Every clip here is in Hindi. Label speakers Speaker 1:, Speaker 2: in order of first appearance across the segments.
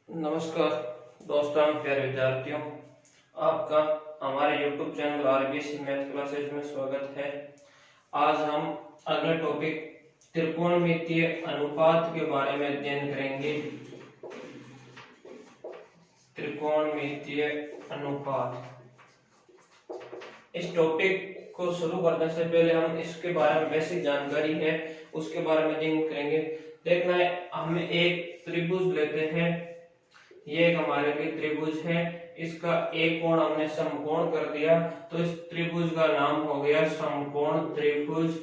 Speaker 1: नमस्कार दोस्तों, प्यारे विद्यार्थियों। आपका हमारे YouTube channel RBSC math classes में स्वागत है। आज हम अगला टॉपिक त्रिकोणमितीय अनुपात के बारे में अध्ययन करेंगे। त्रिकोणमितीय अनुपात, इस टॉपिक को शुरू करने से पहले हम इसके बारे में बेसिक जानकारी है उसके बारे में अध्ययन करेंगे। देखना है, हम एक त्रिभुज लेते हैं। ये एक हमारे लिए त्रिभुज है, इसका एक कोण हमने समकोण कर दिया, तो इस त्रिभुज का नाम हो गया समकोण त्रिभुज।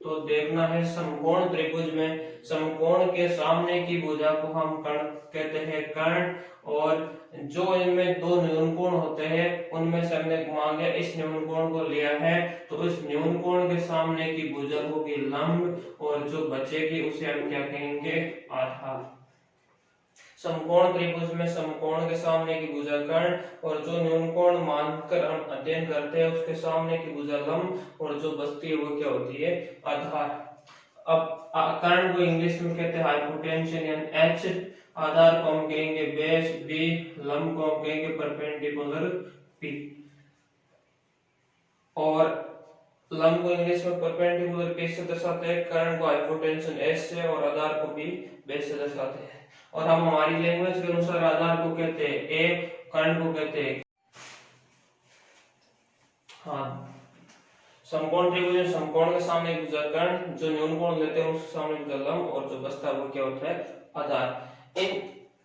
Speaker 1: तो देखना है, समकोण त्रिभुज में समकोण के सामने की भुजा को हम कर्ण कहते हैं कर्ण, और जो इनमें दो न्यूनकोण होते हैं उनमें से हमने मान लिया इस न्यूनकोण को लिया है, तो इस न्यूनकोण के सामने की भुजा होगी लंब, और जो बचेगी उसे हम क्या कहेंगे, आधार। समकोण त्रिभुज में समकोण के सामने की भुजा कर्ण, और जो न्यूनकोण मानकर हम अध्ययन करते हैं उसके सामने की भुजा लंब, और जो बचती है वो क्या होती है, आधार। अब कर्ण को इंग्लिश में कहते हैं हाइपोटेन्शन यानी एच, आधार को हम कहेंगे बेस बी, लंब को हम कहेंगे परपेंडिकुलर पी। और लंब को इंग्लिश में परपेंडिकुलर पी से दर्शाते हैं, कर्ण को हाइपोटेन्शन एस से और आधार को बी बेस से दर्शाते हैं। और हम हमारी लैंग्वेज के अनुसार आधार को कहते हैं ए, कर्ण को कहते हैं हाँ। समकोण त्रिभुज में समकोण के सामने एक भुजा कर्ण, जो न्यूनकोण लेते हैं उसके सामने भुजा लंब, और जो बचता है वो क्या होता है, आधार।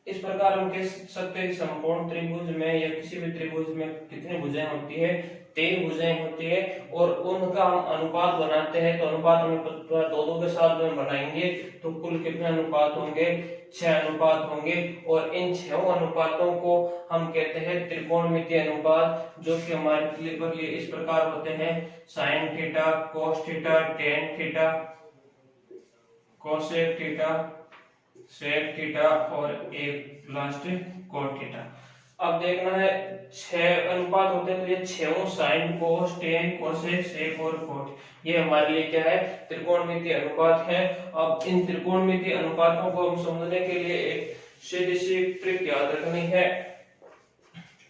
Speaker 1: इस प्रकार हम कह सकते हैं कि समकोण त्रिभुज में या किसी भी त्रिभुज में कितनी भुजाएं होती है, 3 भुजाएं होती है, और उनका हम अनुपात बनाते हैं। तो अनुपात हमें दो दो के साथ में बनाएंगे तो कुल कितने अनुपात होंगे, 6 अनुपात होंगे। और इन 6 अनुपातों को हम कहते हैं त्रिकोणमितीय अनुपात, जो कि हमारे लिए इस प्रकार होते हैं, sine theta, cos theta, tan theta, cosec theta, sec theta और एक लास्ट कोट थीटा। अब देखना है, 6 अनुपात होते हैं, तो ये 6 साइन, कोस, टेन, कोसेक, सेक और कोट, ये हमारे लिए क्या है, त्रिकोणमितीय अनुपात है। अब इन त्रिकोणमितीय अनुपातों को हम समझने के लिए एक सीधी सी ट्रिक याद रखनी है,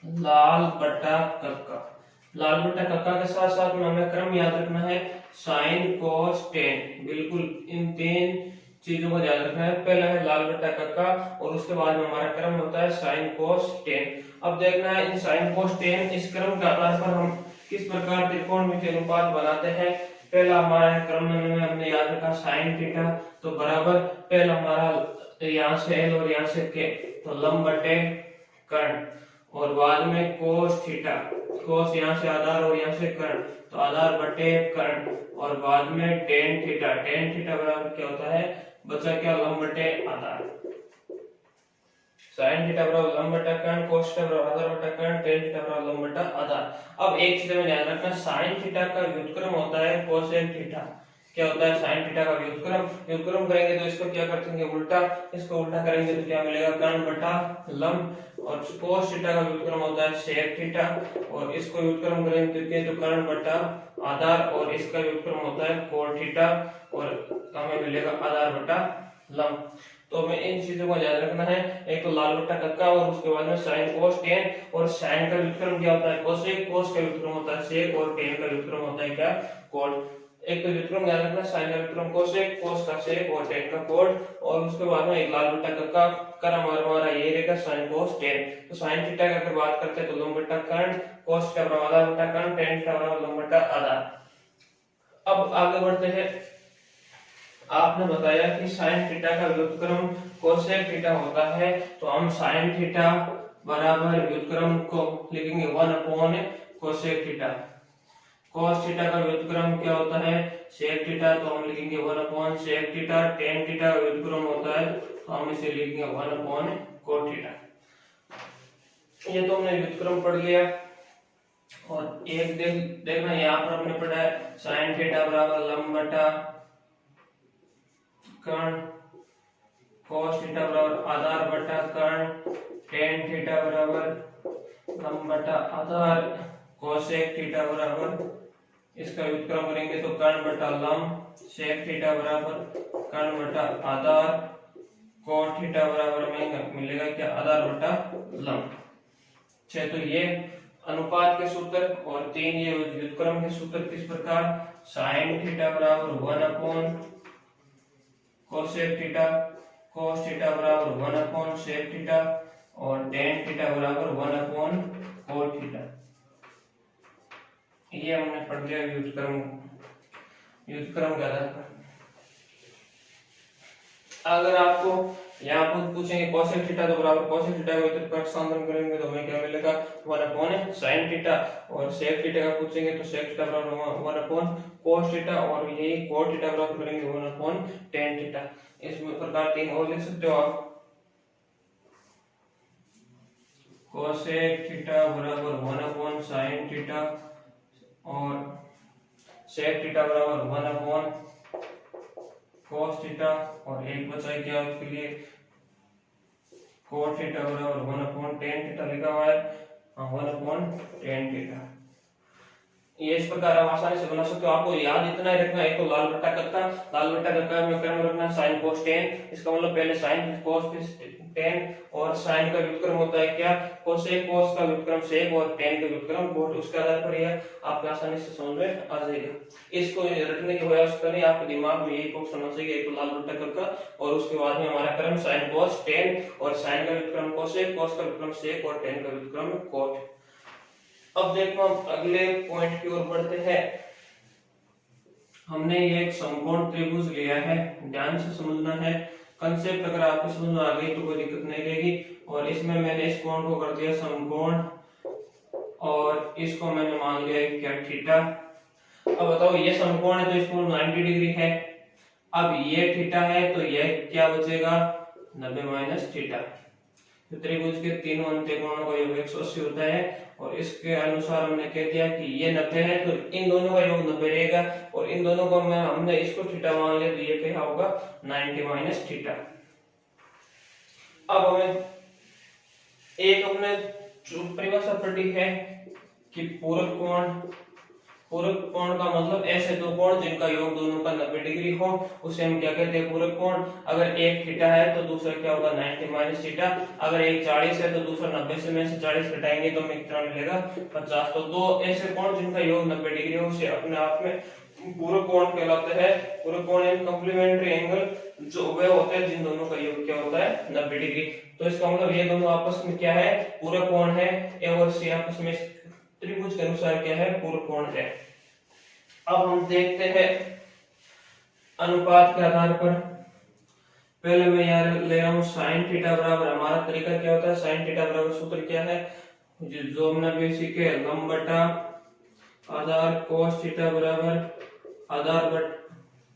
Speaker 1: लाल बटा कक्का। लाल बटा कक्का के साथ साथ में हमें क्रम याद रखना है, साइन, कोस, टेन। बिल्कुल इन 3 चीजों को ध्यान रखना है। पहला है लाल बटा कक्का, और उसके बाद में हमारा क्रम होता है साइन, कोस, टेन। अब देखना है, इन साइन, कोस, टेन इस क्रम के आधार पर हम किस प्रकार त्रिकोणमितीय अनुपात बनाते हैं। पहला हमारा क्रम में हमने याद रखा साइन थीटा, तो बराबर पहला हमारा यहाँ से एल और यहाँ से के, तो लंब बटे कर्ण, और बाद में कोस थीटा, कोस यहाँ से आधार और यहाँ से कर्ण, तो आधार बटे कर्ण, और बाद में टेन थीटा, टेन थीटा बराबर क्या होता है, बचा क्या, लंब बटे आधार। साइन थीटा बराबर लंब बटा कर्ण, कोस थीटा बराबर आधार बटा कर्ण, टेन थीटा बराबर लंब बटा आधार। अब एक चीज में ध्यान रखना, साइन थीटा का व्युत्क्रम होता है कोसेक थीटा। क्या होता है, साइन थीटा का व्युत्क्रम। व्युत्क्रम करेंगे तो इसको क्या कर देंगे, उल्टा। इसको उल्टा करेंगे तो क्या मिलेगा, कर्ण बटा लंब। और कोस थीटा का व्युत्क्रम होता है सेक थीटा, और इसको व्युत्क्रम करेंगे तो कर्ण बटा आधार, और इसका व्युत्क्रम होता है कोट थीटा, और हमें मिलेगा आधार बटा लंब। तो हमें इन चीजों को याद रखना है, एक तो लाल बटा कक्का, और उसके बाद में साइन, कोस, टेन। और साइन का व्युत्क्रम क्या होता है, कोसेक, कोस का व्युत्क्रम होता है सेक, और टेन का व्युत्क्रम होता है क्या, कोट। एक तो व्युत्क्रम याद रखना, साइन का व्युत्क्रम कोसेक, कोस का सेक और टेन का कोट। और उसके बाद में एक लाल बटा कक्का, क्रम हमारा ये रहेगा साइन, कोस, टेन। तो साइन थीटा की अगर बात करते हैं तो लंब बटा कर्ण, कोस का बराबर आधार बटा कर्ण, टेन का बराबर लंब बटा आधार। अब आगे बढ़ते हैं। आपने बताया कि साइन थीटा का व्युत्क्रम कोसेक थीटा होता है, तो हम साइन थीटा बराबर व्युत्क्रम को लिखेंगे 1 upon cosec theta. Cos theta का व्युत्क्रम क्या होता है, सेक थीटा, तो हम लिखेंगे 1 upon sec theta. Tan theta का व्युत्क्रम होता है, तो हम इसे लिखेंगे 1 अपॉन कोट थीटा। ये तो हमने व्युत्क्रम पढ़ लिया। और एक देखना, यहाँ पर हमने पढ़ा है साइन थीटा बराबर लंब बटा कर्ण, कोस थीटा बराबर आधार बटा कर्ण, टेन थीटा बराबर लंब बटा आधार, कोसेक थीटा बराबर इसका व्युत्क्रम करेंगे तो कर्ण बटा लंब, सेक थीटा बराबर कर्ण बटा आधार, cot थीटा बराबर में मिलेगा क्या, आधार बटा लंब। 6 तो ये अनुपात के सूत्र और 3 ये व्युत्क्रम के सूत्र किस प्रकार, sin थीटा बराबर 1 upon cosec theta, cos theta बराबर 1 अपॉन सेक थीटा और tan थीटा बराबर 1 अपॉन cot थीटा। ये हमने पढ़ लिया व्युत्क्रम के आधार पर। अगर आपको यहाँ पर पूछेंगे कोसेक थीटा तो बराबर कोसेक थीटा को इधर प्रतिस्थापन करेंगे तो हमें क्या मिलेगा 1 अपॉन sin थीटा, और सेक थीटा का पूछेंगे तो सेक थीटा बराबर 1 अपॉन cos थीटा और यही cot थीटा बराबर करेंगे 1 अपॉन tan थीटा। इस प्रकार 3 और लिख सकते हो आप, कोसेक थीटा बराबर 1 अपॉन sin थीटा और सेक थीटा बराबर 1 अपॉन cos थीटा और एक बचा क्या उसके लिए cot थीटा बराबर 1 अपॉन tan थीटा लिखा हुआ है, 1 अपॉन tan थीटा। ये इस प्रकार आप आसानी से बना सकते हो। आपको याद इतना ही रखना है, एक तो लाल बट्टा कक्का में क्रम रखना sin cos tan, इसका मतलब पहले sin cos फिर tan, और sin का व्युत्क्रम होता है क्या, cosec, cos का व्युत्क्रम sec और tan का व्युत्क्रम cot। उसके आधार पर यह आपको आसानी से समझ में आ जाएगा। इसको रटने की आवश्यकता नहीं, आपके दिमाग में यही बॉक्स होना चाहिए, एक तो लाल बट्टा कक्का और उसके बाद में हमारा क्रम sin cos tan और sin का व्युत्क्रम cosec, cos का व्युत्क्रम sec और tan का व्युत्क्रम cot। अब देखो हम अगले पॉइंट की ओर बढ़ते हैं। हमने ये एक समकोण त्रिभुज लिया है, ध्यान से समझना है कंसेप्ट। अगर आपको समझ में आ गई तो कोई दिक्कत नहीं रहेगी। और इसमें मैंने इस कोण को कर दिया समकोण और इसको मैंने मान लिया क्या, थीटा। अब बताओ ये समकोण है तो इसको 90 डिग्री है। अब ये थीटा है तो ये क्या बचेगा, 90 माइनस थीटा। तो त्रिभुज के तीनों अंत्य कोणों का योग 180 होता है और इसके अनुसार हमने कह दिया कि ये 90 है तो इन दोनों का योग 90 रहेगा और इन दोनों को हमने इसको थीटा मान लिया तो ये क्या होगा 90 माइनस थीटा। अब हमें एक हमने परिभाषा पढ़ी है कि पूरक कोण का मतलब ऐसे दो कोण जिनका योग दोनों का 90 डिग्री हो उसे हम क्या कहते हैं, पूरक कोण। अगर एक थीटा है तो दूसरा क्या होगा 90 माइनस थीटा। अगर एक 40 है तो दूसरा 90 से में से 40 घटाएंगे तो हमें कितना मिलेगा 50। तो दो ऐसे कोण जिनका योग 90 डिग्री हो उसे अपने आप में पूरक कोण कहलाता है। पूरक कोण यानी कॉम्प्लीमेंट्री एंगल, जो वे होते हैं जिन दोनों का योग क्या होता है 90 डिग्री। तो इसका मतलब ये दोनों आपस में क्या है, पूरक कोण है। ए और सी आपस में त्रिभुज के अनुसार क्या है, पूरक कोण है। अब हम देखते हैं अनुपात के आधार पर। पहले मैं यार ले रहा हूं sin थीटा बराबर, हमारा तरीका क्या होता है, sin थीटा बराबर सूत्र क्या है जो हमने भी सीखे, लंब बटा आधार, cos थीटा बराबर आधार बट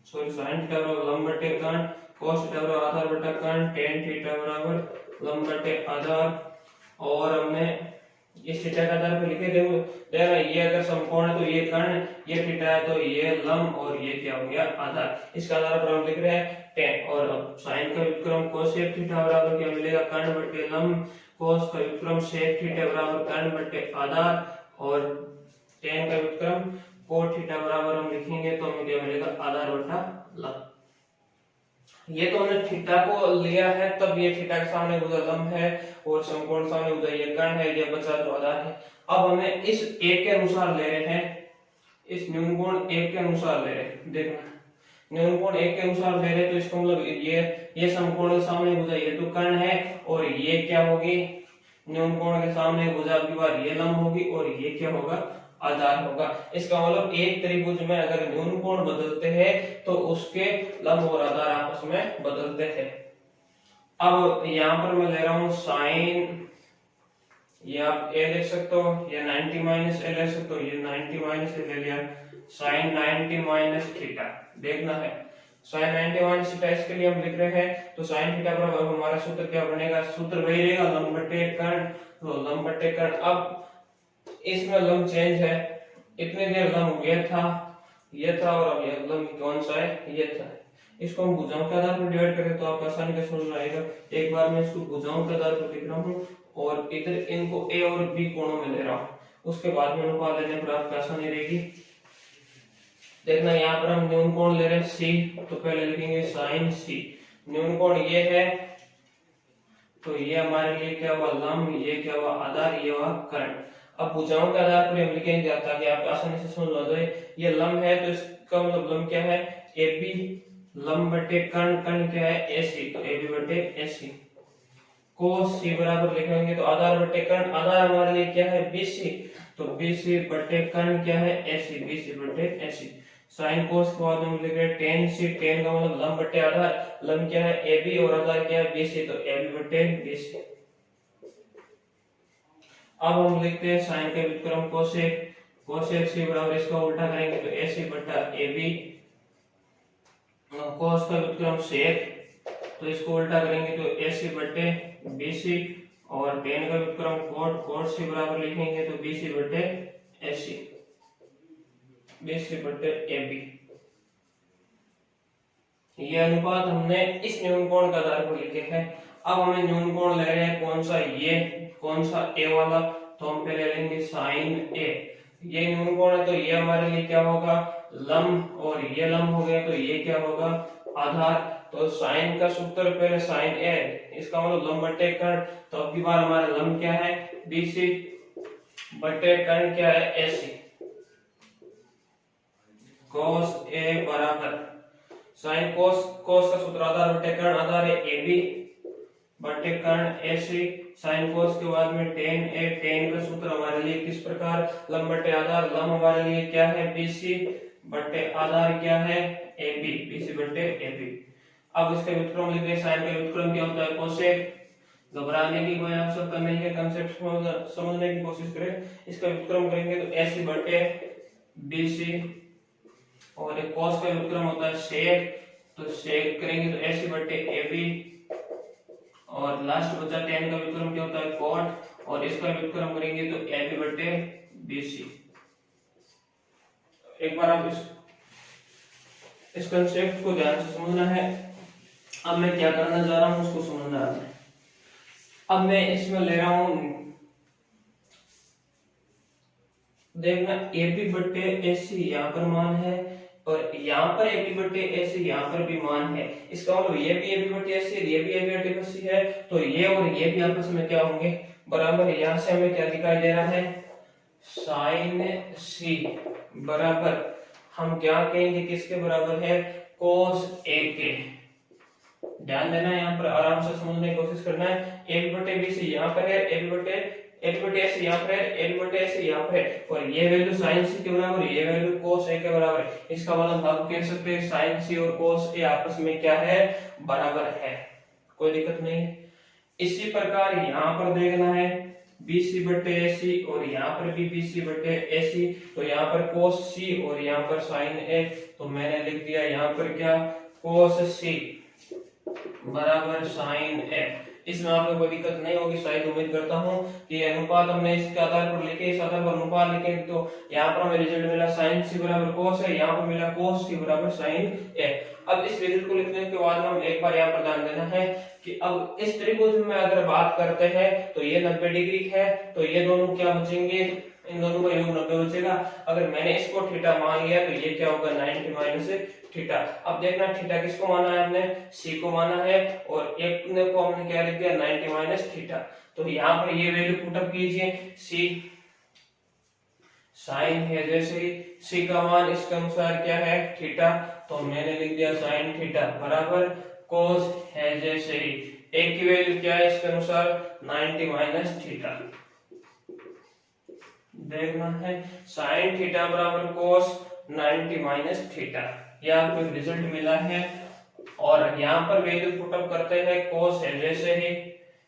Speaker 1: sin थीटा बराबर लंब बटे कर्ण, cos थीटा बराबर आधार बटा कर्ण, tan थीटा बराबर लंब बटे आधार। और हमने इस थीटा के आधार पर लिखे थे ये अगर समकोण है तो ये कर्ण, ये थीटा है तो ये लंब और ये क्या हो गया आधार। इसके आधार पर हम लिख रहे हैं tan। और sin का व्युत्क्रम cosec थीटा बराबर क्या मिलेगा, कर्ण बटे लंब, cos का व्युत्क्रम sec थीटा बराबर कर्ण बटे आधार और tan का व्युत्क्रम cot थीटा बराबर हम लिखेंगे तो हमें क्या मिलेगा, आधार बटा लंब। ये तो हमने थीटा को लिया है, तब ये थीटा के सामने उधर लंब है और समकोण सामने उधर ये कर्ण है, ये बचा जो आधार है। अब हमें इस एक के अनुसार ले रहे हैं, इस न्यून कोण एक के अनुसार ले रहे हैं। देखना न्यून कोण एक के अनुसार ले रहे हैं तो इसका मतलब ये समकोण के सामने भुजा ये तो कर्ण है और ये क्या होगी, न्यून कोण के सामने भुजा की बार ये लंब होगी और ये क्या होगा, आधार होगा। इसका मतलब एक त्रिभुज में अगर न्यून कोण बदलते हैं तो उसके लंब और आधार आपस में बदलते हैं। अब यहाँ पर मैं ले रहा हूं साइन, ये आप ए लिख सकते हो, ये 90 माइनस ए ले सकते हो, ये 90 माइनस ए ले लिया, साइन 90 माइनस थीटा। देखना है साइन 90 माइनस थीटा, इसके लिए हम लिख रहे हैं तो साइन थीटा बराबर हमारा सूत्र क्या बनेगा, सूत्र वही रहेगा लंब बटे कर्ण, तो लंब बटे कर्ण। अब इसमें लंब चेंज है, इतने देर लंब ये था और अब ये लंब कौन सा है, ये था। इसको हम भुजाओं के आधार पर डिवाइड करें तो आपको आसानी से समझ में आएगा। एक बार मैं इसको भुजाओं के आधार पर लिख रहा हूँ और इधर इनको ए और बी कोणों में ले रहा हूँ, उसके बाद में अनुपात लेने पर आपको आसानी रहेगी। देखना यहाँ पर हम न्यून कोण ले रहे हैं सी, तो पहले लिखेंगे साइन सी। न्यून कोण ये है तो ये हमारे लिए क्या हुआ लंब, ये क्या हुआ आधार, ये हुआ कर्ण। अब भुजाओं के आधार पर हम लिखेंगे ताकि आप आसानी से समझ लो। ये लंब है तो इसका मतलब लंब क्या है AB, लंब बटे कर्ण, कर्ण क्या है AC, तो AB बटे AC। कोस C बराबर लिखेंगे तो आधार बटे कर्ण, आधार हमारे लिए क्या है BC, तो BC बटे कर्ण क्या है AC, BC बटे AC। साइन कोस के बाद हम लिख रहे हैं tan C, tan का मतलब लंब बटे आधार, लंब क्या है AB और आधार क्या है BC, तो AB बटे BC। अब हम लिखते हैं साइन का व्युत्क्रम कोसेक, कोसेक C बराबर इसका उल्टा करेंगे तो AC बटा AB, कोस का व्युत्क्रम सेक तो इसको उल्टा करेंगे तो AC बटे BC, और tan का व्युत्क्रम कोट, कोट C बराबर लिखेंगे तो BC बटे AC, BC बटे AB। ये अनुपात हमने इस न्यून कोण के आधार पर लिखे हैं। अब हमें न्यून कोण ले रहे हैं कौन सा, ये कौन सा A वाला, तो हम पहले लेंगे साइन A। ये न्यून कोण है तो ये हमारे लिए क्या होगा लंब, और ये लंब हो गया तो ये क्या होगा आधार। तो साइन का सूत्र पहले साइन A, इसका मतलब लंब बटे कर्ण, तो अब की बार हमारा लंब क्या है BC बटे कर्ण क्या है AC। cos A बराबर साइन कोस, कोस का सूत्र आधार बटे कर्ण, आधार है AB बटे कर्ण AC। साइन कोस के बाद में tan A, tan का सूत्र हमारे लिए किस प्रकार लंब बटे आधार, लंब हमारे लिए क्या है BC बटे आधार क्या है AB, BC बटे AB। अब इसके व्युत्क्रम लिख दें, साइन का व्युत्क्रम क्या होता है कोसेक। घबराने की कोई आवश्यकता नहीं है, कंसेप्ट समझने की कोशिश करें। इसका व्युत्क्रम करेंगे तो AC बटे BC, और एक cos का व्युत्क्रम होता है sec, तो sec करेंगे तो AC बटे AB, और लास्ट बचा tan का व्युत्क्रम क्या होता है cot, और इसका व्युत्क्रम करेंगे तो AB बटे BC। एक बार आप इस कंसेप्ट को ध्यान से समझना है। अब मैं क्या करना जा रहा हूं उसको समझना है। अब मैं इसमें ले रहा हूं, देखना AB बटे AC यहाँ पर मान है, और यहाँ पर AB बटे AC यहाँ पर भी मान है। इसका मतलब ये भी AB बटे AC और ये भी AB बटे AC है, तो ये और ये भी आपस में क्या होंगे बराबर। यहाँ से हमें क्या दिखाई दे रहा है साइन C बराबर, हम क्या कहेंगे किसके बराबर है cos A के। ध्यान देना है, यहाँ पर आराम से समझने की कोशिश करना है। AB बटे BC यहाँ पर है, AB बटे AC यहाँ पर है, AB बटे AC यहाँ पर है, और ये वैल्यू sin C के बराबर, ये वैल्यू cos A के बराबर है। इसका मतलब हम कह सकते हैं sin C और cos A आपस में क्या है बराबर है, कोई दिक्कत नहीं है। इसी प्रकार यहाँ पर देखना है BC बटे AC, और यहाँ पर भी BC बटे AC, तो यहाँ पर cos C और यहाँ पर sin A, तो मैंने लिख दिया यहाँ पर क्या cos C बराबर साइन A। इसमें आप लोगों को दिक्कत नहीं होगी शायद, उम्मीद करता हूं कि अनुपात हमने इसके आधार पर लिखे, इस आधार पर अनुपात लिखे, तो यहाँ पर हमें रिजल्ट मिला साइन C बराबर cos है, यहाँ पर मिला cos C बराबर साइन A। अब इस रिजल्ट को लिखने के बाद हम एक बार यहाँ पर ध्यान देना है कि अब इस त्रिभुज में अगर बात करते हैं तो ये 90 डिग्री है, तो ये दोनों क्या बचेंगे, इन दोनों का योग 90 बचेगा। अगर मैंने इसको थीटा मान लिया तो ये क्या होगा 90 माइनस थीटा। अब देखना थीटा किसको माना है हमने C को माना है, और एक को हमने क्या लिख दिया 90 माइनस थीटा। तो यहाँ पर ये वैल्यू पुटअप कीजिए, C साइन है जैसे ही C का मान इसके अनुसार क्या है थीटा, तो मैंने लिख दिया साइन थीटा बराबर cos है जैसे ही एक की वैल्यू क्या है इसके अनुसार 90 माइनस थीटा। देखना है साइन थीटा बराबर cos 90 माइनस थीटा, यह आपको रिजल्ट मिला है। और यहाँ पर वैल्यू पुटअप करते हैं cos है जैसे ही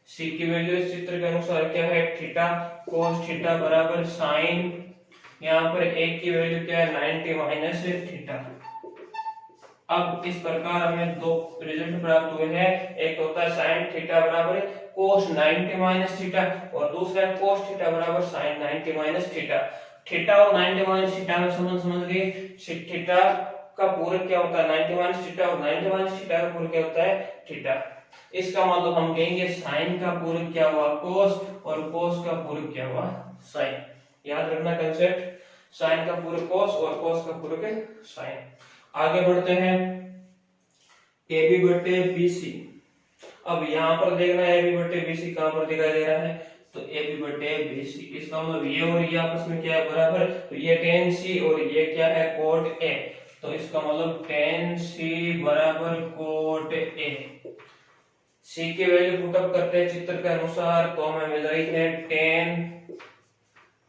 Speaker 1: C की वैल्यू इस चित्र के अनुसार क्या है थीटा, cos थीटा बराबर साइन, यहाँ पर एक की वैल्यू क्या है 90 माइनस थीटा। अब इस प्रकार हमें दो रिजल्ट प्राप्त हुए हैं, एक होता है साइन थीटा बराबर cos 90 माइनस थीटा, और दूसरा है cos थीटा बराबर साइन 90 माइनस थीटा। थीटा और 90 माइनस थीटा में समझ गए, थीटा का पूरक क्या होता है 90 माइनस थीटा, और 90 माइनस थीटा का पूरक क्या होता है थीटा। इसका मतलब हम कहेंगे साइन का पूरक क्या हुआ cos, और cos का पूरक क्या हुआ साइन। याद रखना कंसेप्ट, साइन का पूरक cos और cos का पूरक साइन। आगे बढ़ते हैं AB बटे BC। अब यहाँ पर देखना है AB बटे BC कहाँ पर दिखाई दे रहा है, तो AB बटे BC, इसका मतलब ये और ये आपस में क्या है बराबर, तो ये tan C और ये क्या है cot A, तो इसका मतलब tan C बराबर cot A। C की वैल्यू पुटअप करते हैं चित्र के अनुसार, तो हमें मिल रही है tan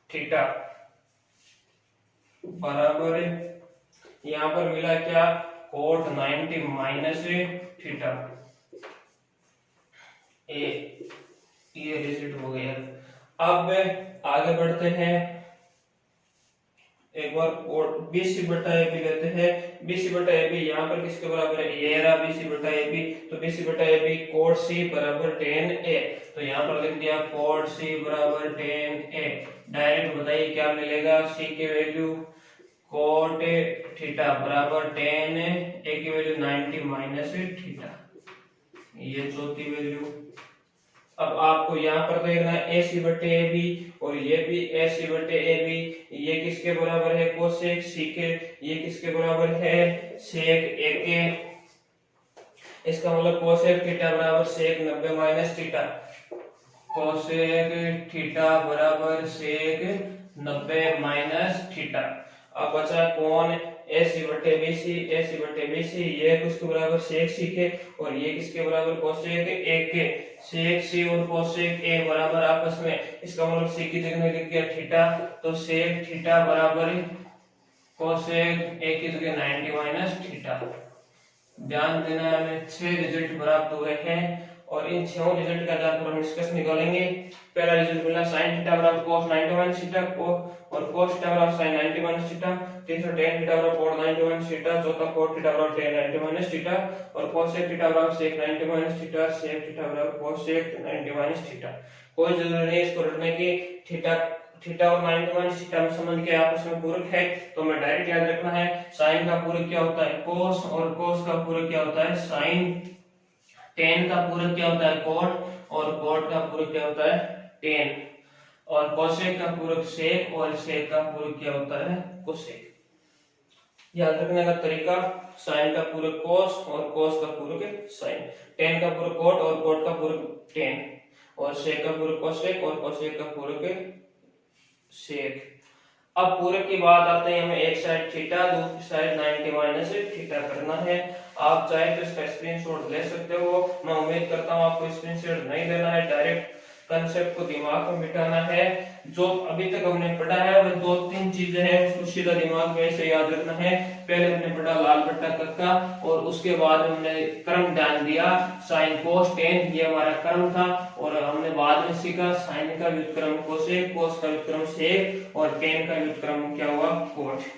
Speaker 1: थीटा बराबर यहाँ पर मिला क्या cot 90 माइनस थीटा, ये रिजल्ट हो गया। अब आगे बढ़ते हैं, एक बार BC बटा AB लेते हैं। BC बटा AB यहाँ पर किसके बराबर है, ये रहा BC बटा AB, तो BC बटा AB cot C बराबर tan A, तो यहाँ पर लिख दिया cot C बराबर tan A। डायरेक्ट बताइए क्या मिलेगा, C की वैल्यू cot थीटा बराबर tan A की वैल्यू 90 माइनस थीटा, ये चौथी वैल्यू। अब आपको यहाँ पर देखना है AC बटे AB और ये भी AC बटे AB, ये किसके बराबर है कोसेक C के, ये किसके बराबर है सेक A के, इसका मतलब कोसेक थीटा बराबर सेक 90 माइनस थीटा, कोसेक थीटा बराबर सेक 90 माइनस थीटा। अब बचा कौन, AC बटे BC, AC बटे BC, ये किसके बराबर सेक C के और ये किसके बराबर कोसेक A के, सेक C और कोसेक A बराबर आपस में, इसका मतलब C की जगह में लिख दिया थीटा, तो सेक थीटा बराबर कोसेक A की जगह 90 माइनस थीटा। ध्यान देना, हमें 6 रिजल्ट प्राप्त हुए हैं और इन 6 रिजल्ट के आधार पर हम निष्कर्ष निकालेंगे। पहला रिजल्ट मिला sin थीटा बराबर cos 90 माइनस थीटा और cos थीटा बराबर sin 90 माइनस थीटा, तीसरा tan थीटा बराबर cot 90 माइनस थीटा, चौथा cot थीटा बराबर tan 90 माइनस थीटा और cosec थीटा बराबर sec 90 minus theta, sec theta बराबर cosec 90 माइनस थीटा। कोई जरूरी नहीं इसको रटने की, थीटा और 90 माइनस थीटा में संबंध के आपस में पूरक है, तो हमें डायरेक्ट याद रखना है sin का पूरक क्या होता है cos और cos का पूरक क्या होता है sin, tan का पूरक क्या होता है cot और cot का पूरक क्या होता है tan, और cosec का पूरक sec और sec का पूरक क्या होता है cosec। याद रखने का तरीका, sin का पूरक cos और cos का पूरक sin, tan का पूरक cot और cot का पूरक tan और sec का पूरक cosec और cosec का पूरक sec। अब पूरक की बात आते हैं, हमें एक साइड थीटा दूसरी साइड 90 माइनस थीटा करना है। आप चाहे तो इसका स्क्रीनशॉट ले सकते हो, मैं उम्मीद करता हूँ आपको स्क्रीनशॉट नहीं लेना है, डायरेक्ट कंसेप्ट को दिमाग में बिठाना है। जो अभी तक हमने पढ़ा है वह 2-3 चीजें हैं, उसको सीधा दिमाग में से याद रखना है। पहले हमने पढ़ा लाल बट्टा कक्का और उसके बाद हमने क्रम ध्यान दिया साइन कोस टेन, ये हमारा क्रम था, और हमने बाद में सीखा साइन का व्युत्क्रम कोसेक, कोस का व्युत्क्रम सेक और टेन का व्युत्क्रम क्या हुआ कोट।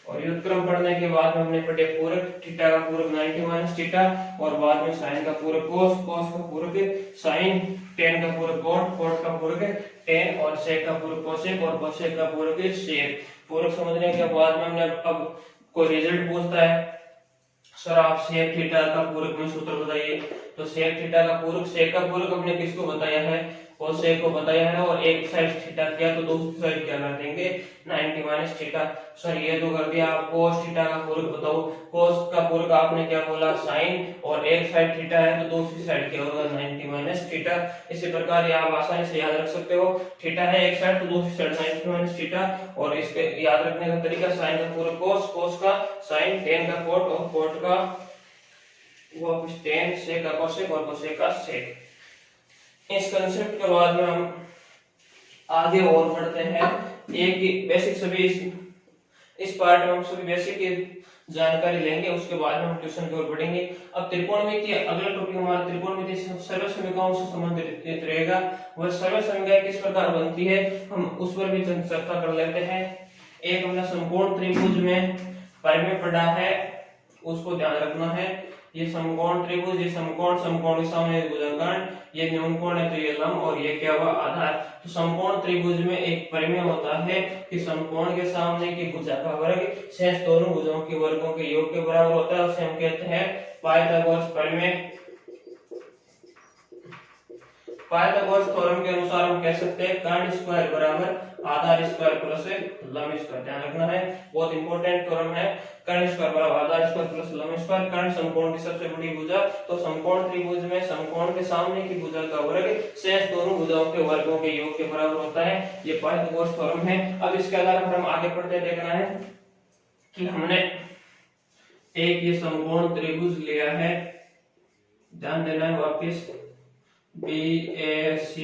Speaker 1: और व्युत्क्रम पढ़ने के बाद हमने पढ़े पूरक, थीटा का पूरक 90 माइनस थीटा और बाद में साइन का पूरक कोस, कोस का पूरक साइन, टेन का पूरक कोट, कोट का पूरक टेन और सेक का पूरक कोसेक और कोसेक का पूरक सेक। पूरक समझने के बाद में हमने अब कोई रिजल्ट पूछता है सर आप सेक थीटा का पूरक में सूत्र बताइए, तो सेक थीटा का पूरक, सेक का पूरक हमने किसको बताया है कोसेक को बताया है, और एक साइड थीटा किया तो दूसरी साइड क्या कर देंगे 90 माइनस थीटा। सर ये तो कर दिया, आप कोस थीटा का पूरक बताओ, कोस का पूरक आपने क्या बोला साइन, और एक साइड थीटा है तो दूसरी साइड क्या होगा 90 माइनस थीटा। इसी प्रकार ये आप आसानी से याद रख सकते हो, थीटा है एक साइड तो दूसरी साइड 90 माइनस थीटा, और इसके याद रखने का तरीका साइन का पूरक कोस, कोस का साइन, टेन का कोट और कोट का वापस टेन, सेक का कोसेक और कोसेक का सेक। इस कंसेप्ट के बाद में हम आगे और बढ़ते हैं, एक बेसिक सभी इस पार्ट में हम सभी बेसिक की जानकारी लेंगे, उसके बाद में हम ट्यूशन की ओर बढ़ेंगे। अब त्रिकोणमिति अगला टॉपिक हमारा त्रिकोणमिति सर्वसमीकरणों से संबंधित रहेगा। वह सर्वसमीकरण किस प्रकार बनती है हम उस पर भी चर्चा कर लेते हैं। एक हमने समकोण त्रिभुज में परिमेय पढ़ा है, उसको ध्यान रखना है। ये समकोण त्रिभुज, ये समकोण, समकोण के सामने भुजाखंड, ये न्यून कोण है तो ये लंब और ये क्या हुआ आधार। तो समकोण त्रिभुज में एक परिमेय होता है कि समकोण के सामने की भुजा का वर्ग शेष दोनों भुजाओं के वर्गों के योग के बराबर होता है, उसे हम कहते हैं पाइथागोरस परिमेय। पाइथागोरस थ्योरम के अनुसार हम कह सकते हैं कर्ण स्क्वायर बराबर आधार स्क्वायर प्लस लंब स्क्वायर। ध्यान रखना है, बहुत इंपॉर्टेंट थ्योरम है। कर्ण स्क्वायर बराबर आधार स्क्वायर प्लस लंब स्क्वायर। कर्ण समकोण की सबसे बड़ी भुजा, तो समकोण त्रिभुज में समकोण के सामने की भुजा का वर्ग शेष दोनों भुजाओं के वर्गों के योग के बराबर होता है। ये पाइथागोरस थ्योरम है। अब इसके आधार पर हम आगे बढ़ते देखना है कि हमने एक ये समकोण त्रिभुज लिया है, ध्यान देना है वापिस, BAC,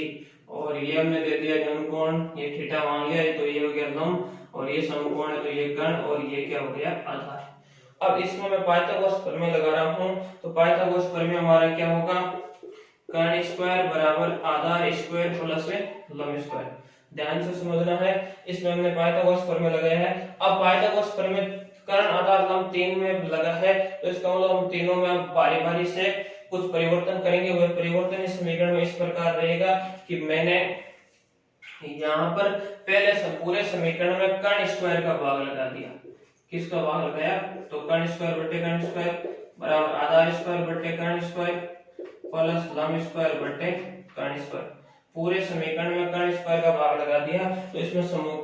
Speaker 1: और ये हमने दे दिया न्यूनकोण, ये थीटा मान लिया, तो ये हो गया लंब, और ये समकोण है तो ये कर्ण, और ये क्या हो गया आधार। अब इसमें मैं पाइथागोरस प्रमेय लगा रहा हूं, तो पाइथागोरस प्रमेय हमारा क्या होगा, कर्ण स्क्वायर बराबर आधार स्क्वायर प्लस लंब स्क्वायर। ध्यान से समझना है, इसमें हमने पाइथागोरस प्रमेय लगाया है। अब पाइथागोरस प्रमेय कर्ण आधार लंब तीन में लगा है, तो इसका मतलब हम तीनों में बारी बारी से कुछ परिवर्तन करेंगे। वह परिवर्तन इस समीकरण में इस प्रकार रहेगा कि मैंने यहाँ पर पहले पूरे समीकरण में कर्ण स्क्वायर का भाग लगा दिया। किसका भाग लगाया, तो कर्ण स्क्वायर बटे कर्ण स्क्वायर बराबर आधार स्क्वायर बटे कर्ण स्क्वायर प्लस लंब स्क्वायर बटे कर्ण स्क्वायर। पूरे समीकरण में कर्ण स्क्वायर का भाग लगा दिया, तो इसमें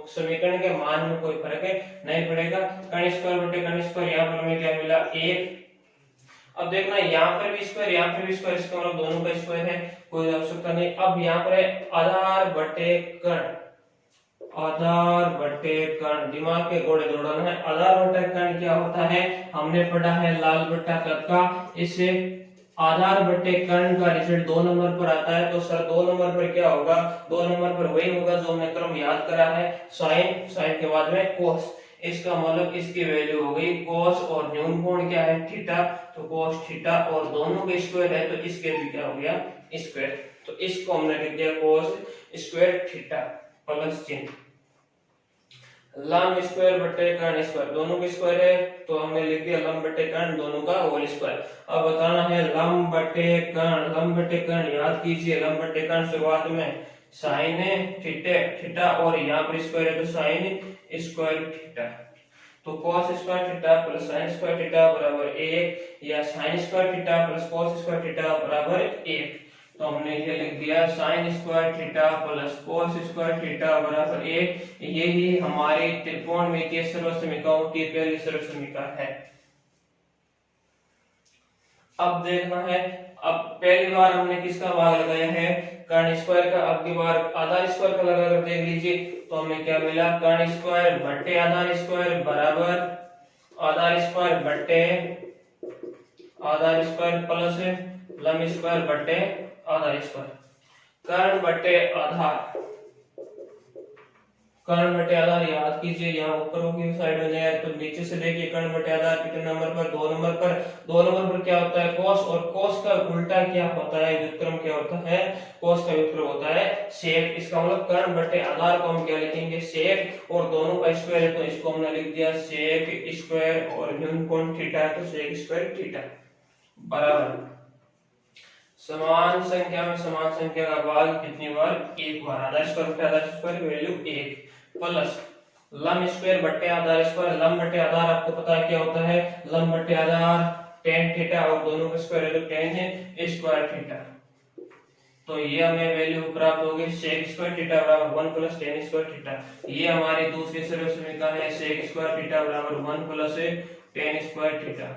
Speaker 1: समीकरण के मान में कोई फर्क नहीं पड़ेगा। कर्ण स्क्वायर बटे कर्ण स्क्वायर, यहाँ पर हमें क्या मिला 1। अब देखना यहाँ पर भी स्क्वायर, यहाँ पर भी स्क्वायर, इसका मतलब दोनों का स्क्वायर है, कोई आवश्यकता नहीं। अब यहाँ पर है आधार बटे कर्ण, आधार बटे कर्ण, दिमाग के घोड़े दौड़ाना है। आधार बटे कर्ण क्या होता है, हमने पढ़ा है लाल बट्टा तत्का, इससे आधार बटे कर्ण का रिजल्ट 2 नंबर पर आता है। तो सर 2 नंबर पर क्या होगा, 2 नंबर पर वही होगा जो हमने क्रम याद करा है, साइन, साइन के बाद में कोस। इसका मतलब इसकी वैल्यू हो गई कोस, और न्यूनकोण क्या है थीटा, तो कोस थीटा, और दोनों के स्क्वायर है तो इसके भी क्या हो गया स्क्वायर। तो इसको हमने लिख दिया कोस स्क्वायर थीटा प्लस चिन्ह। लंब स्क्वायर बटे कर्ण स्क्वायर, दोनों के स्क्वायर है तो हमने लिख दिया लंब बटे कर्ण, दोनों का होल स्क्वायर। अब बताना है लंब बटे कर्ण, लंब बटे कर्ण याद कीजिए, लंब बटे कर्ण शुरुआत में साइन थीटा, और यहाँ पर स्क्वायर है तो साइन स्क्वायर थीटा, तो cos square theta plus sin square theta बराबर 1, या sin square theta plus cos square theta बराबर 1। तो हमने ये लिख दिया sin square theta plus cos square theta बराबर 1। यही हमारे त्रिकोणमितीय सर्वसमीकरणों की पहली सर्वसमीकरण है। अब देखना है, अब पहली बार हमने किसका भाग लगाया है, कर्ण स्क्वायर का। अब की बार आधार स्क्वायर का लगाकर देख लीजिए, तो हमें क्या मिला, कर्ण स्क्वायर बटे आधार स्क्वायर बराबर आधार स्क्वायर बटे आधार स्क्वायर प्लस लंब स्क्वायर बटे आधार स्क्वायर। कर्ण बटे आधार, कर्ण बटे आधार याद कीजिए, यहाँ ऊपर की साइड में जाए तो नीचे से देखिए कर्ण बटे आधार कितने नंबर पर, 2 नंबर पर। 2 नंबर पर क्या होता है कोस, और कोस का उल्टा क्या होता है, व्युत्क्रम क्या होता है, कोस का व्युत्क्रम होता है सेक। इसका मतलब कर्ण बटे आधार को हम क्या लिखेंगे सेक, और दोनों का स्क्वायर है तो इसको हमने लिख दिया सेक स्क्वायर, और न्यूनकोण थीटा है तो सेक स्क्वायर थीटा बराबर समान संख्या में समान संख्या का भाग कितनी बार, एक बार। आधार स्क्वायर बटे आधार स्क्वायर वैल्यू 1 प्लस लंब स्क्वायर बटे आधार स्क्वायर, लंब बटे आधार आपको पता है क्या होता है, लंब बटे आधार tan थीटा, और दोनों का स्क्वायर है तो tan स्क्वायर थीटा। तो ये हमें वैल्यू प्राप्त होगी sec स्क्वायर थीटा बराबर 1 प्लस tan स्क्वायर थीटा। ये हमारी दूसरी सर्वसमीकरण है, sec स्क्वायर थीटा बराबर 1 प्लस tan स्क्वायर थीटा।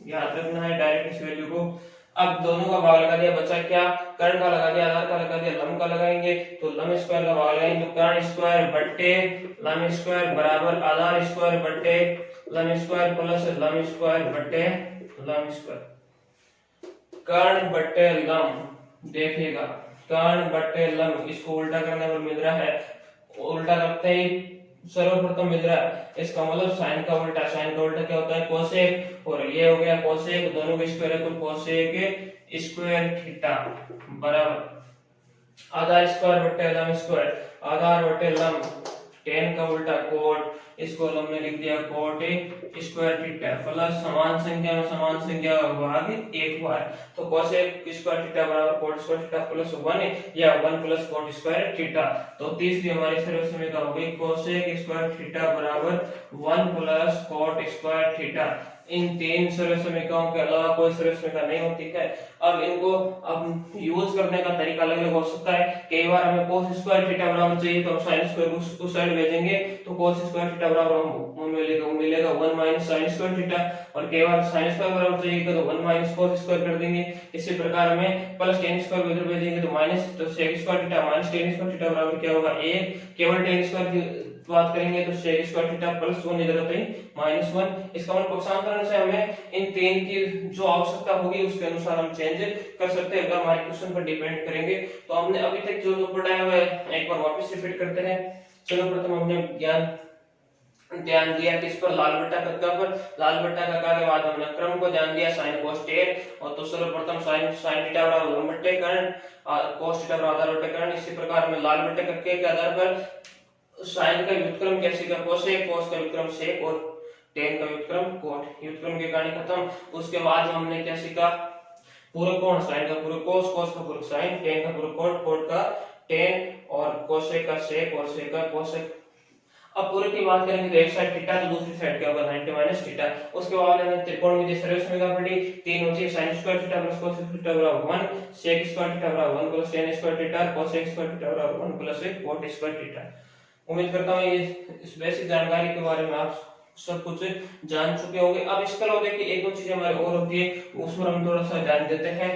Speaker 1: याद रखना है डायरेक्ट इस वैल्यू को। अब दोनों का भाग लगा दिया, बचा क्या, कर्ण का लगा दिया, आधार का लगा दिया, लंब का लगाएंगे तो लंब स्क्वायर का भाग लगाएंगे, तो कर्ण स्क्वायर बटे लंब स्क्वायर बराबर आधार स्क्वायर बटे लंब स्क्वायर प्लस लंब स्क्वायर बटे लंब स्क्वायर। कर्ण बटे लंब देखिएगा, कर्ण बटे लंब, इसको उल्टा करने पर मिल रहा है, उल्टा करते ही सर्वप्रथम मिल रहा है, इसका मतलब साइन का उल्टा, साइन का उल्टा क्या होता है कोसेक, और ये हो गया कोसेक, दोनों के स्क्वायर है तो कोसेक स्क्वायर थीटा बराबर आधार स्क्वायर बटे लंब स्क्वायर, आधार बटे लंब, tan का उल्टा कोट, इसको हमने लिख दिया कोट स्क्वायर थीटा प्लस समान संख्या में समान संख्या का भाग एक बार, तो कोसेक स्क्वायर थीटा बराबर कोट स्क्वायर थीटा प्लस 1 या 1 प्लस कोट स्क्वायर थीटा। तो तीसरी हमारी सर्वसमीकरण हो गई कोसेक स्क्वायर थीटा बराबर 1 प्लस कोट स्क्वायर थीटा। इन तीन सरल समीकरणों के अलावा कोई सरल समीकरण नहीं होती है। अब इनको अब यूज करने का तरीका अलग अलग हो सकता है। कई बार हमें cos स्क्वायर थीटा बराबर चाहिए तो हम sin स्क्वायर उस साइड भेजेंगे तो cos स्क्वायर थीटा बराबर हम मिलेगा 1 माइनस sin स्क्वायर थीटा, और कई बार sin स्क्वायर बराबर चाहिए तो 1 माइनस cos स्क्वायर कर देंगे। इसी प्रकार हमें प्लस tan स्क्वायर इधर भेजेंगे तो माइनस तो sec square theta minus tan square theta बराबर क्या होगा 1। केवल tan स्क्वायर की बात करेंगे तो sec स्क्वायर थीटा प्लस 1 इधर आता है -1। इसका मतलब पक्षांतरण से हमें इन तीन की जो आवश्यकता होगी उसके अनुसार हम चेंज कर सकते हैं। अगर हमारे क्वेश्चन पर डिपेंड करेंगे तो हमने अभी तक जो जो पढ़ा है एक बार वापस रिपीट करते हैं। चलो प्रथम हमने ध्यान दिया किस पर, लाल बट्टा कक्का पर। लाल बट्टा कक्का के बाद हमने क्रम को ध्यान दिया sin cos tan, और तो सर्वप्रथम sin थीटा बराबर लंब बट्टे कर्ण cos थीटा बराबर आधार बट्टे कर्ण। इसी प्रकार में लाल बट्टे कक्के के आधार पर sin का व्युत्क्रम क्या सीखा cosec, cos का व्युत्क्रम sec और tan का व्युत्क्रम cot। व्युत्क्रम की कहानी खत्म। उसके बाद हमने क्या सीखा, पूरक कोण, sin का पूरक cos, cos का पूरक sin, tan का पूरक cot, cot का tan और cosec का sec और sec का cosec। अब पूरक की बात करेंगे तो एक साइड थीटा तो दूसरी साइड क्या होगा 90 माइनस थीटा। उसके बाद हमने त्रिकोणमितीय सरल समीकरण पढ़ी, तीन होती है sin square theta plus cos theta बराबर 1, sec स्क्वायर थीटा बराबर 1 plus tan square theta, cosec square theta बराबर 1 प्लस cot स्क्वायर थीटा। उम्मीद करता हूं ये इस बेसिक जानकारी के बारे में आप सब कुछ जान चुके होंगे। अब इसके अलावा देखिए एक दो चीजें हमारी और होती है, उस पर हम थोड़ा सा ध्यान देते हैं।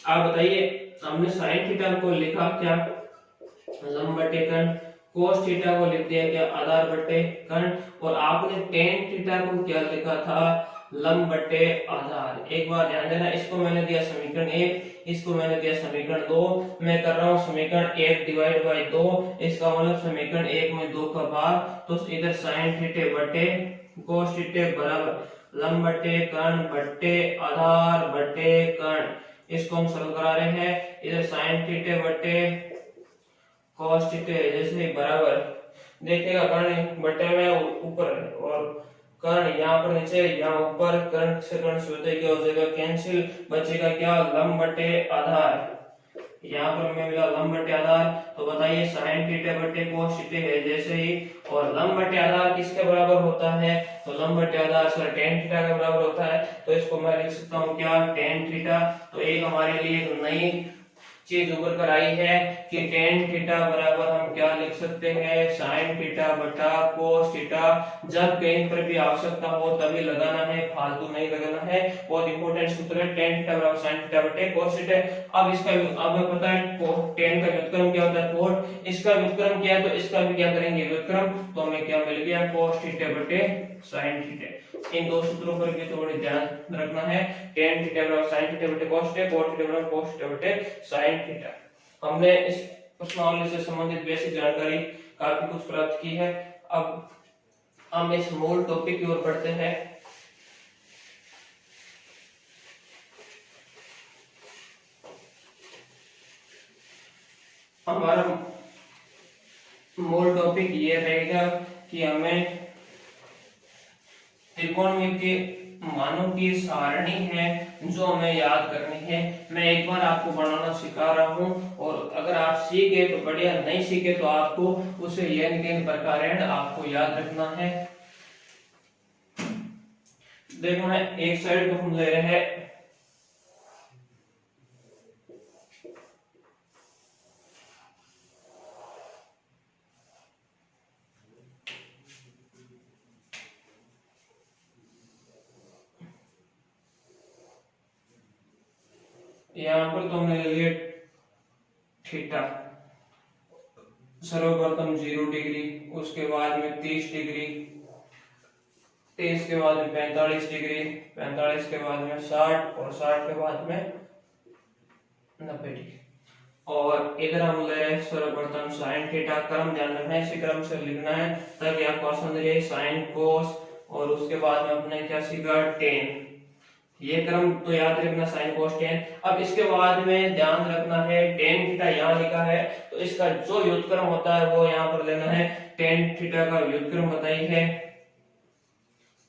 Speaker 1: आप बताइए, हमने sin थीटा को लिखा क्या लंब बटे कर्ण, cos थीटा को लिख दिया क्या आधार बटे कर्ण, और आपने tan थीटा को क्या लिखा था लंब बटे आधार। एक बार ध्यान देना, इसको मैंने दिया समीकरण 1, इसको मैंने दिया समीकरण 2। मैं कर रहा हूं समीकरण 1 डिवाइड बाय 2, इसका मतलब समीकरण 1 में 2 का भाग, तो इधर sin थीटे बटे cos थीटे बराबर लंब बटे कर्ण बटे आधार बटे कर्ण। इसको हम सरल करा रहे हैं, इधर sin थीटे बटे cos थीटे जैसे बराबर, देखिएगा कर्ण बटे में ऊपर और कर्ण यहाँ पर नीचे, यहाँ ऊपर, कर्ण से कर्ण से क्या हो जाएगा कैंसिल, बचेगा क्या लंब बटे आधार। यहाँ पर हमें मिला लंब बटे आधार, तो बताइए sin थीटा बटे cos थीटा है जैसे ही, और लंब बटे आधार किसके बराबर होता है, तो लंब बटे आधार सर tan थीटा के बराबर होता है। तो इसको मैं लिख सकता हूँ क्या tan थीटा। तो एक हमारे लिए एक नई चीज उभर कर आई है कि tan थीटा बराबर हम क्या लिख सकते हैं sin थीटा बटा cos थीटा। जब कहीं पर भी आवश्यकता हो तभी लगाना है, फालतू नहीं लगाना है। बहुत इंपॉर्टेंट सूत्र है, tan थीटा बराबर sin थीटा बटे cos थीटा। अब इसका अब हमें पता है tan का व्युत्क्रम क्या होता है cot, इसका व्युत्क्रम क्या है तो इसका भी क्या करेंगे व्युत्क्रम, तो हमें क्या मिल गया cos थीटा बटे sin थीटा। इन दो सूत्रों पर भी थोड़ी ध्यान रखना है, tan थीटा बराबर sin थीटा बटे cos थीटा, cot थीटा बराबर cos थीटा बटे sin थीटा। हमने इस प्रश्नावली से संबंधित बेसिक जानकारी काफी कुछ प्राप्त की है। अब हम इस मूल टॉपिक की ओर बढ़ते हैं। हमारा मूल टॉपिक ये रहेगा कि हमें त्रिकोणमितीय मानों की सारणी है जो हमें याद करनी है। मैं एक बार आपको बनाना सिखा रहा हूं, और अगर आप सीखे तो बढ़िया, नहीं सीखे तो आपको उसे यन प्रकार आपको याद रखना है। देखो मैं एक साइड को हम ले रहे हैं यहाँ पर, तो हमने ले लिया थीटा, सर्वप्रथम 0 डिग्री, उसके बाद में 30 डिग्री, 30 के बाद में 45 डिग्री, 45 के बाद में 60 और 60 के बाद में 90 डिग्री। और इधर हम ले रहे हैं सर्वप्रथम sin थीटा। क्रम ध्यान रखना है, इसी क्रम से लिखना है ताकि आपको आसान रहे। sin cos, और उसके बाद में अपने क्या सीखा tan, ये क्रम तो याद रखना sin cos tan। अब इसके बाद में ध्यान रखना है tan थीटा यहाँ लिखा है, तो इसका जो व्युत्क्रम होता है वो यहाँ पर लेना है। tan थीटा का व्युत्क्रम बताइए,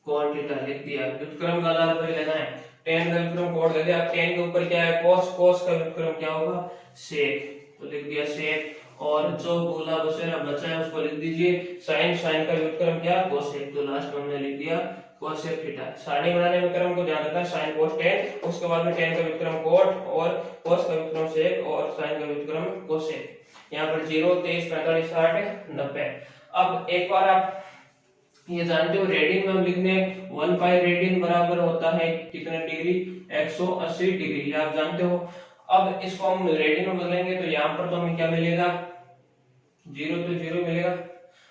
Speaker 1: cot थीटा लिख दिया, व्युत्क्रम का आधार पर लेना है। tan का व्युत्क्रम cot ले दिया, tan के ऊपर क्या है cos, cos का व्युत्क्रम क्या होगा sec, तो लिख दिया sec। और जो गोला बचेरा बचा है उसको लिख दीजिए sin, sin का व्युत्क्रम क्या cosec, तो लास्ट में हमने लिख दिया कोसेक थीटा। सारणी बनाने में क्रम को ध्यान रखना, साइन कोस टेन, उसके बाद में टेन का व्युत्क्रम कोट और कोस का व्युत्क्रम सेक और साइन का व्युत्क्रम कोसेक। यहाँ पर 0, 23, 45, 60, 90। अब एक बार आप ये जानते हो रेडियन में हम लिखने 1 पाई रेडियन बराबर होता है कितने डिग्री, 180 डिग्री, ये आप जानते हो। अब इसको हम रेडियन में बदलेंगे तो यहाँ पर तो हमें क्या मिलेगा, 0 तो 0 मिलेगा,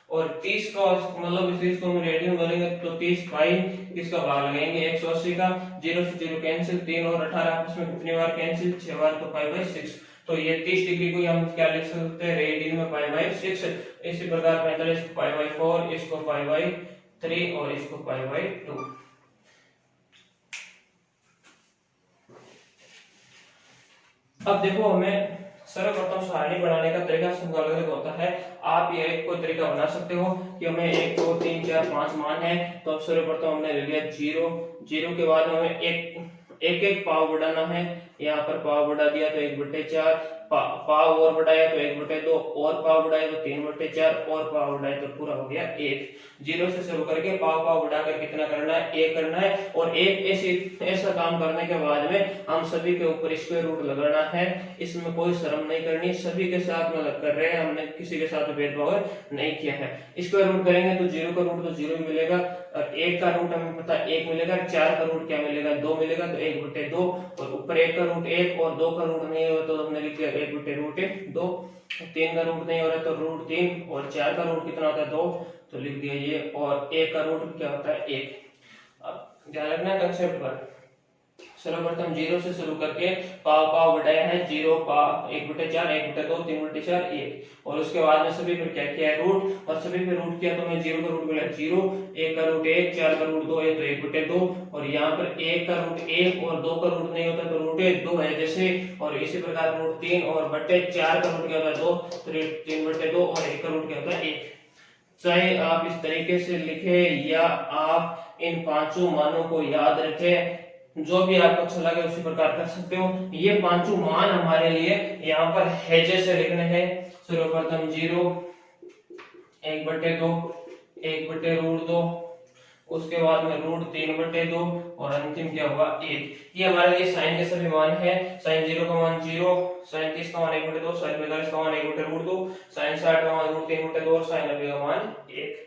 Speaker 1: और 30 का मतलब इस 30 को हम रेडियन में बदलेंगे तो 30 पाई, इसका भाग लगाएंगे 180 का, 0 से 0 कैंसिल, 3 और 18 आपस में कितनी बार कैंसिल, 6 बार, तो पाई बाई 6। तो ये 30 डिग्री को हम क्या लिख सकते हैं, रेडियन में पाई बाई 6। इसी प्रकार 45 को पाई बाई 4, इसको पाई बाई 3 और इसको पाई बाई 2। अब देखो हमें सर्वप्रथम सारणी बनाने का तरीका सब अलग अलग होता है। आप ये कोई तरीका बना सकते हो कि हमें 1 2 3 4 5 मान है, तो अब सर्वप्रथम हमने ले लिया 0, 0 के बाद हमें एक पाव बढ़ाना है, यहाँ पर पाव बढ़ा दिया तो 1/4, पाव और बढ़ाया तो 1/2, और पाव बढ़ाया तो 3/4, और पाव बढ़ाया तो पूरा हो गया 1। 0 से शुरू करके पाव बढ़ाकर कितना करना है, 1 करना है, और ऐसा काम करने के बाद में हम सभी के ऊपर स्क्वायर रूट लगाना है। इसमें कोई शर्म नहीं करनी, सभी के साथ में कर रहे हैं, हमने किसी के साथ भेदभाव नहीं किया है। स्क्वायर रूट करेंगे तो 0 का रूट तो 0 मिलेगा, और 1 का रूट हमें पता 1 मिलेगा, 4 का रूट क्या मिलेगा, 2 मिलेगा, तो 1/2, और ऊपर 1 का रूट 1 और 2 का रूट नहीं हो तो हमने लिख दिया 1/√2, 3 का रूट नहीं हो रहा तो √3, और 4 का रूट कितना होता है 2, तो लिख दिया ये, और 1 का रूट क्या होता है 1। अब ध्यान रखना कंसेप्ट पर, सर्वप्रथम 0 से शुरू करके पाव बढ़ाया है, 0 पाव 1/4, 1/2, 3/4, 1, और उसके बाद में सभी पर क्या किया है रूट, और सभी पे रूट किया तो हमें 0 का रूट मिला 0, 1 का रूट 1, 4 का रूट 2 है तो 1/2, और यहाँ पर 1 का रूट 1 और 2 का रूट नहीं होता तो रूट 2 है जैसे, और इसी प्रकार रूट 3 और बट्टे 4 का रूट क्या होता है 2, तो 3/2, और 1 का रूट क्या होता है 1। चाहे आप इस तरीके से लिखे या आप इन पांचों मानों को याद रखें, जो भी आपको अच्छा लगे उसी प्रकार कर सकते हो। ये पांचों मान हमारे लिए यहाँ पर हैजे से लिखने हैं। सर्वप्रथम 0, 1/2, 1/√2, उसके बाद में √3/2, और अंतिम क्या होगा 1। ये हमारे लिए साइन के सभी मान है। साइन 0 का मान 0, साइन 30 का मान 1/2, साइन 45 का मान 1/√2, साइन 60 का मान √3/2, और साइन 90 का मान 1।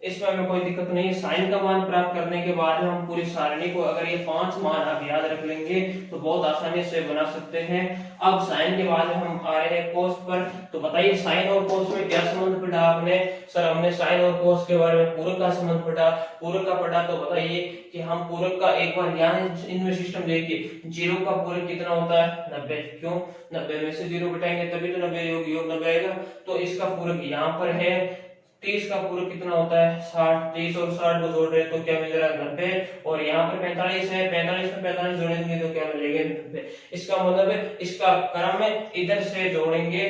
Speaker 1: इसमें हमें कोई दिक्कत नहीं है। साइन का मान प्राप्त करने के बाद हम पूरी सारणी को, अगर ये 5 मान आप याद रख लेंगे तो बहुत आसानी से बना सकते हैं। अब साइन के बाद हम आ रहे हैं कोस पर, तो बताइए साइन और कोस में क्या संबंध पढ़ा आपने? सर हमने साइन और कोस के बारे में पूरक का संबंध पढ़ा, पूरक का पढ़ा, तो बताइए कि हम पूरक का एक बार यहाँ इनमें सिस्टम देखिए। 0 का पूरक कितना होता है 90, क्यों 90 में से 0 घटाएंगे तभी तो 90 योग 90 आएगा, तो इसका पूरक यहाँ पर है। 30 का पूरक कितना होता है 60, 30 और 60 को जोड़ रहे हैं तो क्या मिल रहा है 90, और यहाँ पर 45 है, 45 में 45 जोड़ेंगे तो क्या मिलेगा 90। इसका मतलब है इसका क्रम में इधर से जोड़ेंगे,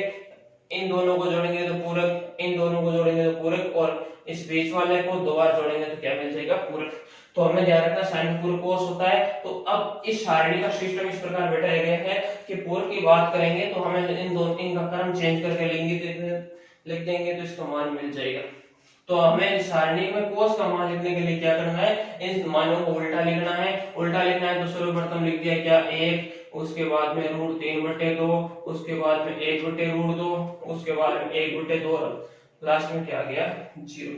Speaker 1: इन दोनों को जोड़ेंगे तो पूरक, इन दोनों को जोड़ेंगे तो पूरक, और इस बीच वाले को 2 बार जोड़ेंगे तो क्या मिल जाएगा पूरक। तो हमें ध्यान रखना साइन पूरक कोस होता है। तो अब इस सारणी का सिस्टम इस प्रकार बैठाया गया है कि पूरक की बात करेंगे तो हमें इन दोनों का क्रम चेंज करके लेंगे, लिख देंगे तो इसका मान मिल जाएगा। तो हमें सारणी में कोस का मान लिखने के लिए क्या करना है, इन मानों को उल्टा लिखना है। उल्टा लिखना है तो सर्वप्रथम लिख दिया क्या 1, उसके बाद में √3/2, उसके बाद में 1/√2, उसके बाद में 1/2, लास्ट में क्या आ गया 0।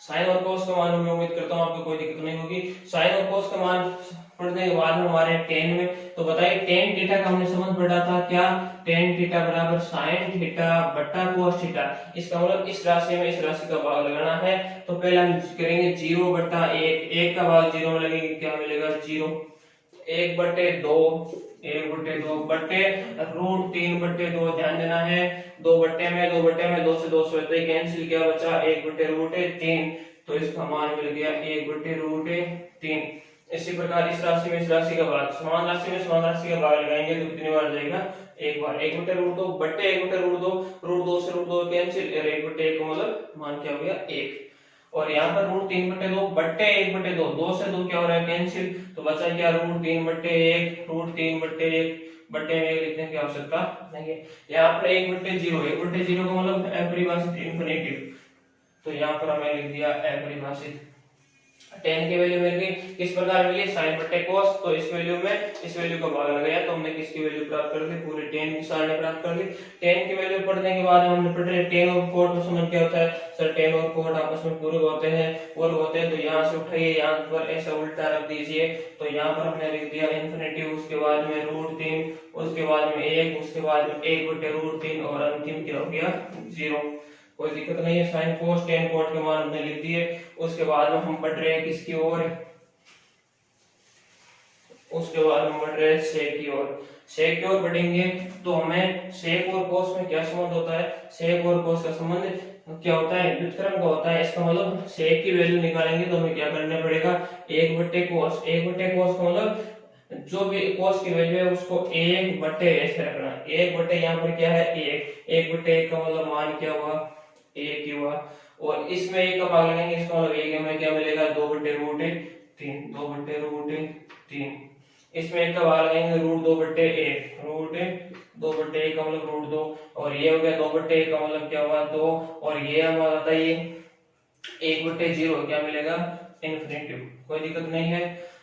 Speaker 1: साइन और कोस का मान मैं उम्मीद करता हूं आपको कोई दिक्कत नहीं होगी। साइन और कोस का मान पढ़ने के बाद में हमारे tan में, तो बताइए tan थीटा का हमने संबंध पढ़ा था क्या, tan थीटा बराबर sin थीटा बटा cos थीटा। इसका मतलब इस राशि में इस राशि का भाग लगाना है। तो पहले हम करेंगे 0/1, 1 का भाग 0 में लगेगा क्या मिलेगा 0, 1/2, 1/2 बटे √3/2, ध्यान देना है 2 बट्टे में 2 से 2 तो कैंसिल, क्या बचा 1/√3, तो इसका मान मिल गया 1/√3। इसी प्रकार इस राशि में इस राशि का भाग, समान राशि में समान राशि का भाग लगाएंगे तो कितनी बार जाएगा एक बार, 1/√2 बट्टे 1/√2, √2 से √2 कैंसिल, 1/1 का मतलब मान क्या हो गया 1, और यहाँ पर √3/2 बट्टे 1/2, 2 से 2 क्या हो रहा है कैंसिल, तो बचा क्या √3/1, √3/1 बट्टे में लिखने की आवश्यकता नहीं है। यहाँ पर 1/0, 1/0 का मतलब अपरिभाषित इंफिनिटिव, तो यहाँ पर हमें लिख दिया अपरिभाषित। टेन की वैल्यू मिल गई, किस प्रकार मिली, साइन बटे कोस, तो इस वैल्यू में इस वैल्यू का भाग लगाया तो हमने किसकी वैल्यू प्राप्त कर ली, पूरे टेन की सारणी प्राप्त कर ली। टेन की वैल्यू पढ़ने के बाद हमने पढ़ रहे टेन और कोट में संबंध क्या होता है, सर टेन और कोट आपस में पूरक होते हैं, तो यहाँ से उठाइए, यहाँ पर ऐसा उल्टा रख दीजिए, तो यहाँ पर हमने लिख दिया इन्फिनिटी, उसके बाद में √3, उसके बाद में 1, उसके बाद में 1/√3 और अंतिम क्या हो गया 0। कोई दिक्कत नहीं है, साइन कोस टेन कोट के मान हमने लिख दिए। उसके बाद में हम बढ़ रहे हैं किसकी ओर, उसके बाद हम बढ़ रहे हैं सेक की ओर। सेक की ओर बढ़ेंगे तो हमें सेक और कोस में क्या संबंध होता है, सेक और कोस का संबंध क्या होता है, व्युत्क्रम का होता है। इसका मतलब सेक की वैल्यू निकालेंगे तो हमें क्या करना पड़ेगा, 1/cos, 1/cos का मतलब जो भी कोस की वैल्यू है उसको 1/, ऐसे रखना, 1/, यहाँ पर क्या है 1/1 का मतलब मान क्या हुआ, 1 ही हुआ। और इसमें 1 का भाग लगाएंगे, इसका मतलब 1 में क्या मिलेगा, 2/√3, 2/√3। इसमें 1 का भाग लगाएंगे, √2/1 का मतलब √2, और ये हो गया 2/1 का मतलब क्या हुआ 2, और ये हमारा था ये 1/0 क्या मिलेगा, इन्फिनिटी। कोई दिक्कत नहीं है।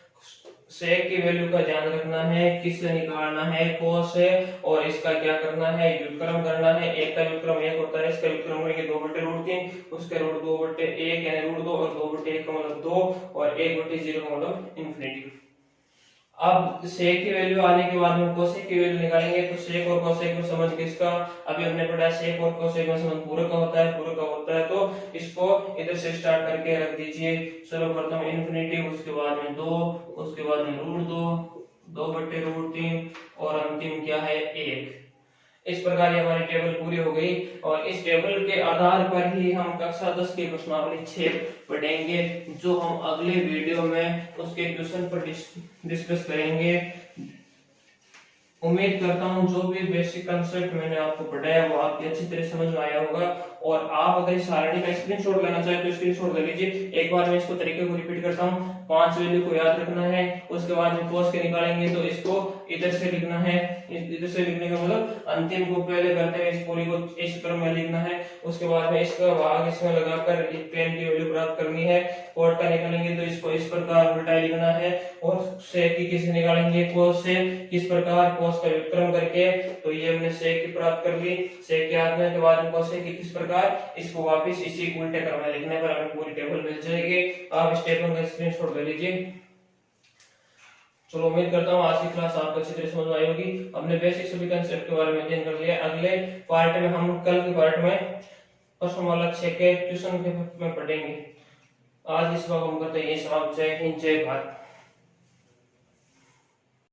Speaker 1: सेक की वैल्यू का ध्यान रखना है, किससे निकालना है, कोस से, और इसका क्या करना है, व्युत्क्रम करना है। एक का व्युत्क्रम 1 होता है, इसका व्युत्क्रम करेंगे 2/√3, उसके √2/1 यानी √2, और 2/1 का मतलब 2, और 1/0 का मतलब इन्फिनिटी। अब सेक की वैल्यू आने के बाद में कोसेक की वैल्यू निकालेंगे, तो सेक और कोसेक में संबंध किसका, अभी हमने पढ़ा सेक और कोसेक में संबंध पूरक का होता है, पूरक का होता है, तो इसको इधर से स्टार्ट करके रख दीजिए। सर्वप्रथम इन्फिनिटी, उसके बाद में 2, उसके बाद में √2, 2/√3, और अंतिम क्या है 1। इस प्रकार ये हमारी टेबल पूरी हो गई, और इस टेबल के आधार पर ही हम कक्षा 10 की प्रश्नावली 6 पढ़ेंगे, जो हम अगले वीडियो में उसके क्वेश्चन पर डिस्कस करेंगे। उम्मीद करता हूं जो भी बेसिक कंसेप्ट मैंने आपको पढ़ाया वो आपकी अच्छी तरह समझ में आया होगा, और आप अगर इस सारणी का स्क्रीनशॉट लेना चाहे तो स्क्रीनशॉट ले लीजिए। एक बार मैं इसको तरीके को रिपीट करता हूं, 5 वैल्यू को याद रखना है, उसके बाद में कोस के निकालेंगे तो इसको इधर से लिखना है, इधर से लिखने का मतलब अंतिम को पहले करते हुए इस पूरी को इस क्रम में लिखना है। उसके बाद में इसका भाग इसमें लगाकर पेन की वैल्यू प्राप्त करनी है। कोट का निकालेंगे तो इसको इस प्रकार उल्टा लिखना है, और सेक की किसे निकालेंगे, कोस से, किस प्रकार, कोस का व्युत्क्रम करके। तो ये हमने सेक की प्राप्त कर ली, सेक के आने के बाद में कोसेक की किस प्रकार, इसको वापस इसी उल्टे क्रम में लिखने पर हमें पूरी टेबल मिल जाएगी। आप इस टेबल का स्क्रीनशॉट ले लीजिए। चलो उम्मीद करता हूँ आज की क्लास आपको अच्छी तरह समझ आई होगी। हमने बेसिक सभी कंसेप्ट के बारे में अध्ययन कर लिया। अगले पार्ट में हम कल के पार्ट में प्रश्नमाला 6 के ट्यूशन के में पढ़ेंगे। आज इस वक्त हम करते हैं समाप्त। जय हिंद, जय भारत।